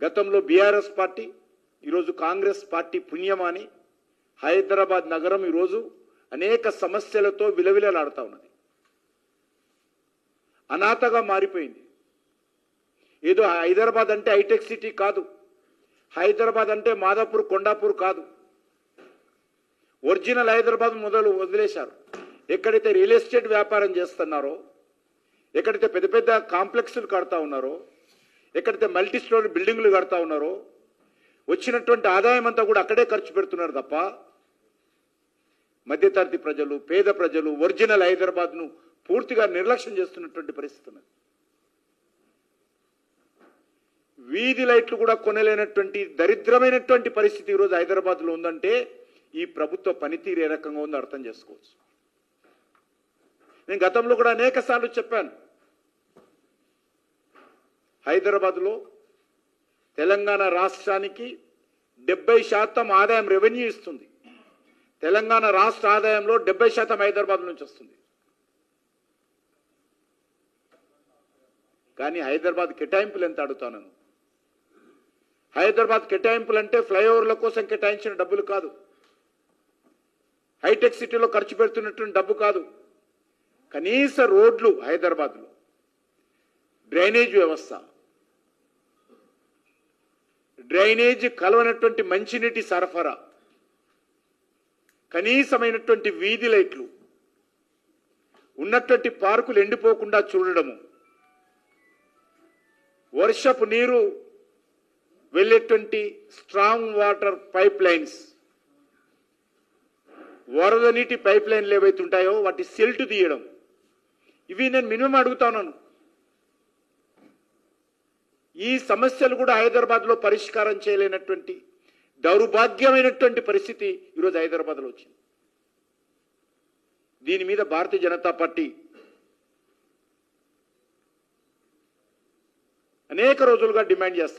గతంలో BRS party, ఈరోజు Congress party పుణ్యమాని హైదరాబాద్ నగరం ఈరోజు అనేక సమస్యలతో విలవిలలాడుతూ ఉన్నది. అనాథగా మారిపోయింది. ఏదో హైదరాబాద్ అంటే హైటెక్ సిటీ కాదు, హైదరాబాద్ అంటే మాదాపూర్ కొండాపూర్ కాదు. ఒరిజినల్ హైదరాబాద్ మొదలు వదిలేశారు. ఎక్కడైతే రియల్ ఎస్టేట్ వ్యాపారం చేస్తున్నారో, ఎక్కడైతే పెద్ద పెద్ద కాంప్లెక్స్లు కడతా ఉన్నారో, ఎక్కడైతే మల్టీ స్టోరీ బిల్డింగ్లు కడతా ఉన్నారో, వచ్చినటువంటి ఆదాయం అంతా కూడా అక్కడే ఖర్చు పెడుతున్నారు తప్ప మధ్యతరగతి ప్రజలు, పేద ప్రజలు ఒరిజినల్ హైదరాబాద్ను పూర్తిగా నిర్లక్ష్యం చేస్తున్నటువంటి పరిస్థితి ఉన్నది. వీధి లైట్లు కూడా కొనలేనటువంటి దరిద్రమైనటువంటి పరిస్థితి ఈరోజు హైదరాబాద్లో ఉందంటే ఈ ప్రభుత్వ పనితీరు ఏ రకంగా ఉందో అర్థం చేసుకోవచ్చు. నేను గతంలో కూడా అనేక సార్లు చెప్పాను, హైదరాబాద్లో తెలంగాణ రాష్ట్రానికి 70% ఆదాయం రెవెన్యూ ఇస్తుంది. తెలంగాణ రాష్ట్ర ఆదాయంలో 70% హైదరాబాద్ నుంచి వస్తుంది. కానీ హైదరాబాద్ కేటాయింపులు ఎంత అడుగుతాను. హైదరాబాద్ కేటాయింపులు అంటే ఫ్లైఓవర్ల కోసం కేటాయించిన డబ్బులు కాదు, హైటెక్ సిటీలో ఖర్చు పెడుతున్నటువంటి డబ్బు కాదు. కనీస రోడ్లు హైదరాబాద్లో, డ్రైనేజ్ వ్యవస్థ, డ్రైనేజ్ కలవనటువంటి మంచినీటి సరఫరా, కనీసమైనటువంటి వీధి లైట్లు, ఉన్నటువంటి పార్కులు ఎండిపోకుండా చూడడము, వర్షపు నీరు వెళ్ళేటువంటి స్ట్రాంగ్ వాటర్ పైప్ లైన్స్, వరద నీటి పైప్ లైన్లు ఏవైతే ఉంటాయో వాటి సెల్ట్ తీయడం, ఇవి నేను మినిమం అడుగుతాను. ఈ సమస్యలు కూడా హైదరాబాద్లో పరిష్కారం చేయలేనటువంటి దౌర్భాగ్యమైనటువంటి పరిస్థితి ఈరోజు హైదరాబాద్లో వచ్చింది. దీని మీద భారతీయ జనతా పార్టీ అనేక రోజులుగా డిమాండ్ చేస్తాం.